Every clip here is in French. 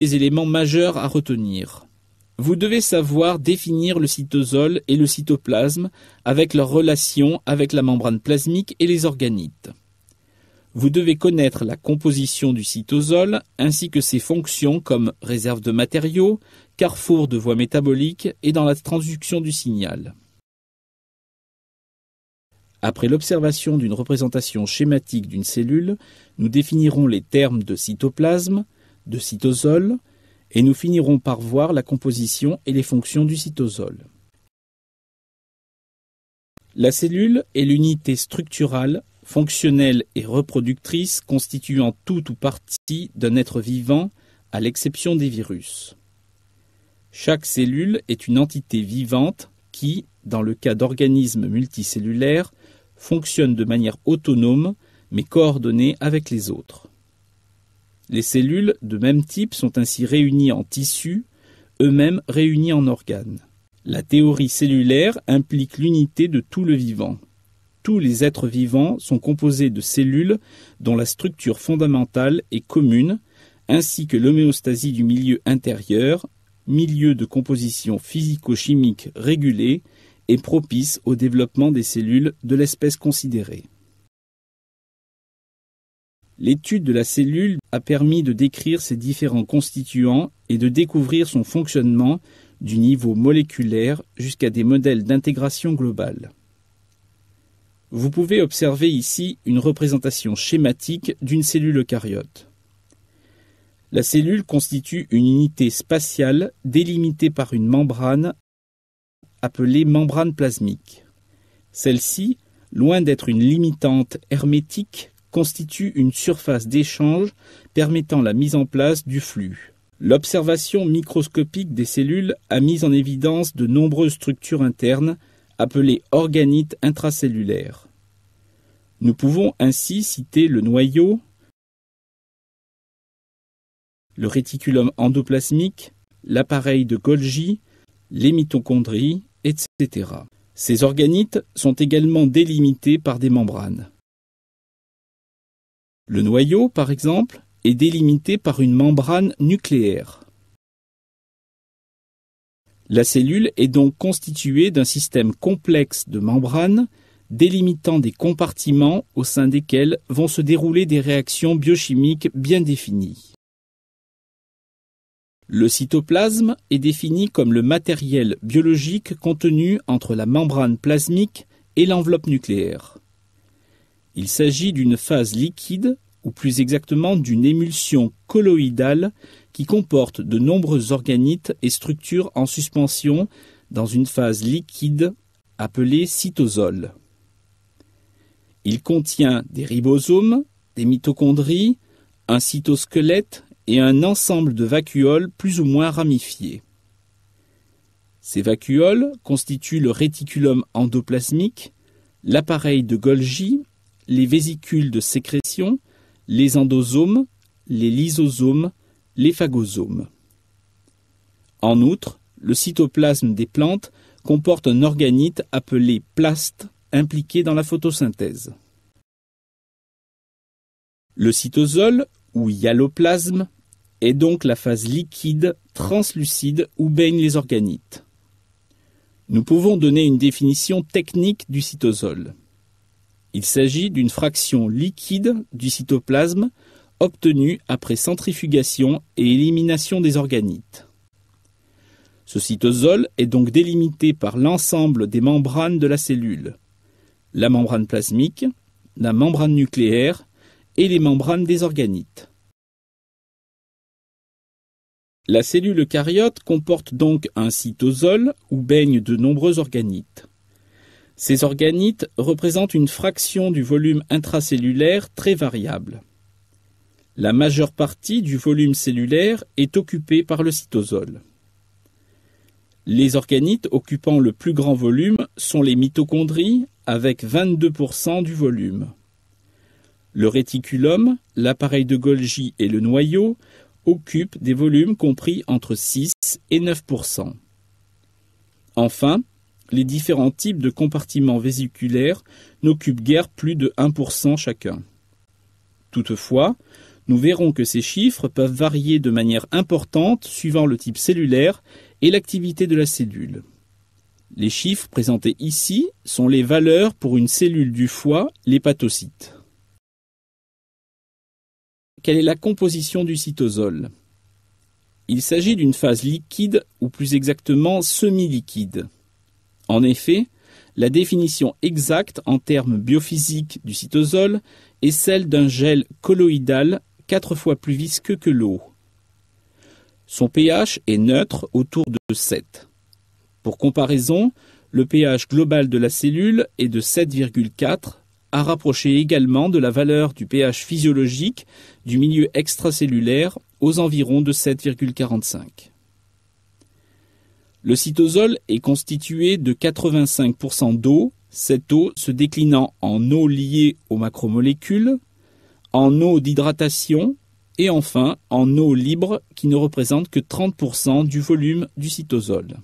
les éléments majeurs à retenir. Vous devez savoir définir le cytosol et le cytoplasme avec leur relation avec la membrane plasmique et les organites. Vous devez connaître la composition du cytosol ainsi que ses fonctions comme réserve de matériaux, carrefour de voies métaboliques et dans la transduction du signal. Après l'observation d'une représentation schématique d'une cellule, nous définirons les termes de cytoplasme, de cytosol, et nous finirons par voir la composition et les fonctions du cytosol. La cellule est l'unité structurale, fonctionnelle et reproductrice constituant tout ou partie d'un être vivant, à l'exception des virus. Chaque cellule est une entité vivante qui, dans le cas d'organismes multicellulaires, fonctionne de manière autonome mais coordonnée avec les autres. Les cellules de même type sont ainsi réunies en tissus, eux-mêmes réunis en organes. La théorie cellulaire implique l'unité de tout le vivant. Tous les êtres vivants sont composés de cellules dont la structure fondamentale est commune, ainsi que l'homéostasie du milieu intérieur, milieu de composition physico-chimique régulé et propice au développement des cellules de l'espèce considérée. L'étude de la cellule a permis de décrire ses différents constituants et de découvrir son fonctionnement du niveau moléculaire jusqu'à des modèles d'intégration globale. Vous pouvez observer ici une représentation schématique d'une cellule eucaryote. La cellule constitue une unité spatiale délimitée par une membrane appelée membrane plasmique. Celle-ci, loin d'être une limitante hermétique, constitue une surface d'échange permettant la mise en place du flux. L'observation microscopique des cellules a mis en évidence de nombreuses structures internes appelées organites intracellulaires. Nous pouvons ainsi citer le noyau, le réticulum endoplasmique, l'appareil de Golgi, les mitochondries, etc. Ces organites sont également délimités par des membranes. Le noyau, par exemple, est délimité par une membrane nucléaire. La cellule est donc constituée d'un système complexe de membranes délimitant des compartiments au sein desquels vont se dérouler des réactions biochimiques bien définies. Le cytoplasme est défini comme le matériel biologique contenu entre la membrane plasmique et l'enveloppe nucléaire. Il s'agit d'une phase liquide, ou plus exactement d'une émulsion colloïdale qui comporte de nombreux organites et structures en suspension dans une phase liquide appelée cytosol. Il contient des ribosomes, des mitochondries, un cytosquelette et un ensemble de vacuoles plus ou moins ramifiées. Ces vacuoles constituent le réticulum endoplasmique, l'appareil de Golgi, les vésicules de sécrétion, les endosomes, les lysosomes, les phagosomes. En outre, le cytoplasme des plantes comporte un organite appelé plaste impliqué dans la photosynthèse. Le cytosol, ou hyaloplasme, est donc la phase liquide, translucide où baignent les organites. Nous pouvons donner une définition technique du cytosol. Il s'agit d'une fraction liquide du cytoplasme obtenue après centrifugation et élimination des organites. Ce cytosol est donc délimité par l'ensemble des membranes de la cellule, la membrane plasmique, la membrane nucléaire et les membranes des organites. La cellule eucaryote comporte donc un cytosol où baignent de nombreux organites. Ces organites représentent une fraction du volume intracellulaire très variable. La majeure partie du volume cellulaire est occupée par le cytosol. Les organites occupant le plus grand volume sont les mitochondries avec 22% du volume. Le réticulum, l'appareil de Golgi et le noyau occupent des volumes compris entre 6 et 9%. Enfin, les différents types de compartiments vésiculaires n'occupent guère plus de 1% chacun. Toutefois, Nous verrons que ces chiffres peuvent varier de manière importante suivant le type cellulaire et l'activité de la cellule. Les chiffres présentés ici sont les valeurs pour une cellule du foie, l'hépatocyte. Quelle est la composition du cytosol? Il s'agit d'une phase liquide ou plus exactement semi-liquide. En effet, la définition exacte en termes biophysiques du cytosol est celle d'un gel colloïdal 4 fois plus visqueux que l'eau. Son pH est neutre autour de 7. Pour comparaison, le pH global de la cellule est de 7,4, à rapprocher également de la valeur du pH physiologique du milieu extracellulaire aux environs de 7,45. Le cytosol est constitué de 85% d'eau, cette eau se déclinant en eau liée aux macromolécules, en eau d'hydratation et enfin en eau libre qui ne représente que 30% du volume du cytosol.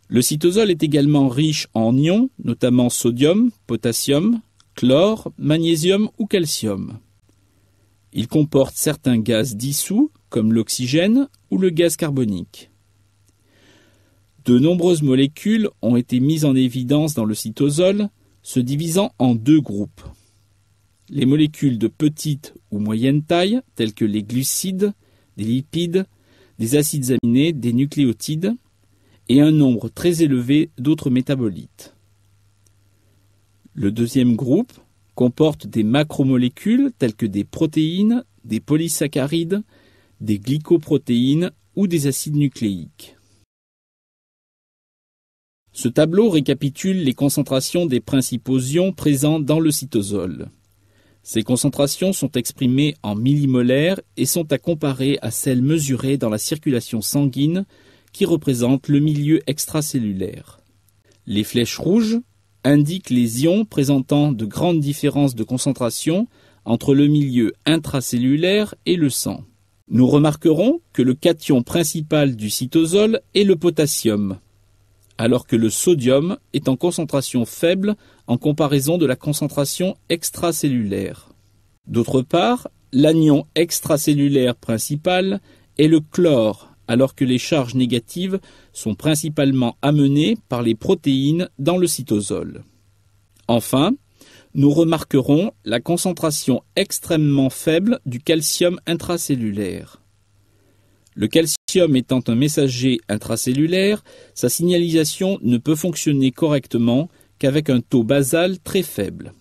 Le cytosol est également riche en ions, notamment sodium, potassium, chlore, magnésium ou calcium. Il comporte certains gaz dissous, comme l'oxygène ou le gaz carbonique. De nombreuses molécules ont été mises en évidence dans le cytosol, se divisant en deux groupes. Les molécules de petite ou moyenne taille, telles que les glucides, des lipides, des acides aminés, des nucléotides, et un nombre très élevé d'autres métabolites. Le deuxième groupe comporte des macromolécules telles que des protéines, des polysaccharides, des glycoprotéines ou des acides nucléiques. Ce tableau récapitule les concentrations des principaux ions présents dans le cytosol. Ces concentrations sont exprimées en millimolaires et sont à comparer à celles mesurées dans la circulation sanguine qui représente le milieu extracellulaire. Les flèches rouges indiquent les ions présentant de grandes différences de concentration entre le milieu intracellulaire et le sang. Nous remarquerons que le cation principal du cytosol est le potassium, alors que le sodium est en concentration faible en comparaison de la concentration extracellulaire. D'autre part, l'anion extracellulaire principal est le chlore, alors que les charges négatives sont principalement amenées par les protéines dans le cytosol. Enfin, nous remarquerons la concentration extrêmement faible du calcium intracellulaire. Le calcium étant un messager intracellulaire, sa signalisation ne peut fonctionner correctement qu'avec un taux basal très faible.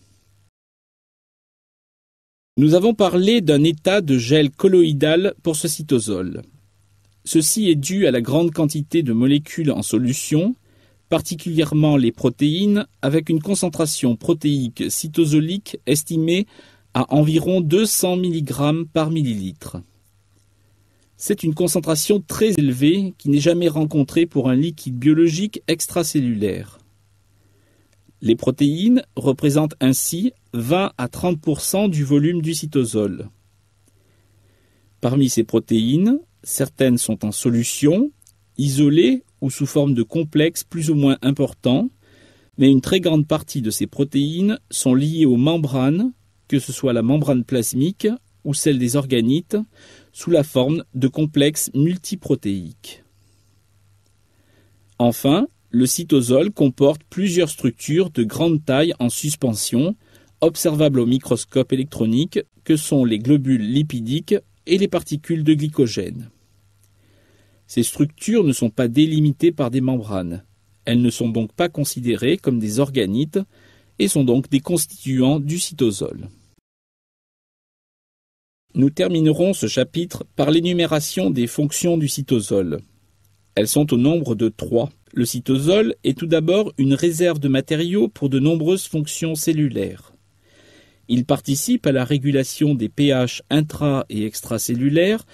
Nous avons parlé d'un état de gel colloïdal pour ce cytosol. Ceci est dû à la grande quantité de molécules en solution, particulièrement les protéines, avec une concentration protéique cytosolique estimée à environ 200 mg par millilitre. C'est une concentration très élevée qui n'est jamais rencontrée pour un liquide biologique extracellulaire. Les protéines représentent ainsi 20 à 30% du volume du cytosol. Parmi ces protéines, certaines sont en solution, isolées ou sous forme de complexes plus ou moins importants, mais une très grande partie de ces protéines sont liées aux membranes, que ce soit la membrane plasmique ou celle des organites, sous la forme de complexes multiprotéiques. Enfin, le cytosol comporte plusieurs structures de grande taille en suspension, observables au microscope électronique, que sont les globules lipidiques et les particules de glycogène. Ces structures ne sont pas délimitées par des membranes. Elles ne sont donc pas considérées comme des organites et sont donc des constituants du cytosol. Nous terminerons ce chapitre par l'énumération des fonctions du cytosol. Elles sont au nombre de 3. Le cytosol est tout d'abord une réserve de matériaux pour de nombreuses fonctions cellulaires. Il participe à la régulation des pH intra- et extracellulaires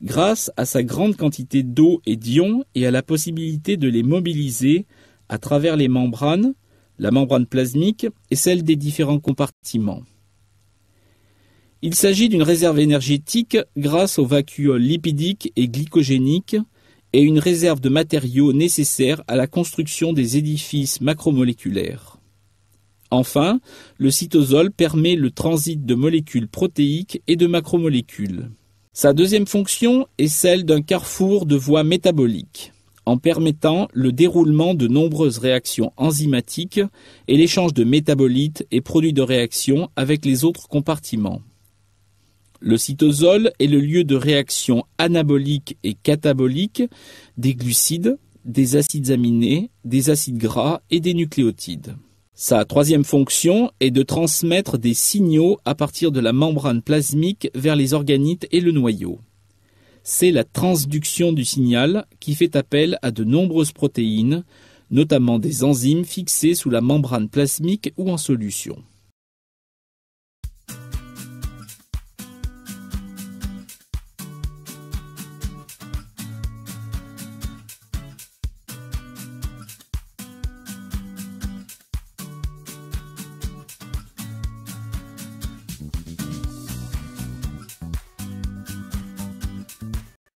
grâce à sa grande quantité d'eau et d'ions et à la possibilité de les mobiliser à travers les membranes, la membrane plasmique et celle des différents compartiments. Il s'agit d'une réserve énergétique grâce aux vacuoles lipidiques et glycogéniques et une réserve de matériaux nécessaires à la construction des édifices macromoléculaires. Enfin, le cytosol permet le transit de molécules protéiques et de macromolécules. Sa deuxième fonction est celle d'un carrefour de voies métaboliques, en permettant le déroulement de nombreuses réactions enzymatiques et l'échange de métabolites et produits de réaction avec les autres compartiments. Le cytosol est le lieu de réaction anabolique et catabolique des glucides, des acides aminés, des acides gras et des nucléotides. Sa troisième fonction est de transmettre des signaux à partir de la membrane plasmique vers les organites et le noyau. C'est la transduction du signal qui fait appel à de nombreuses protéines, notamment des enzymes fixées sous la membrane plasmique ou en solution.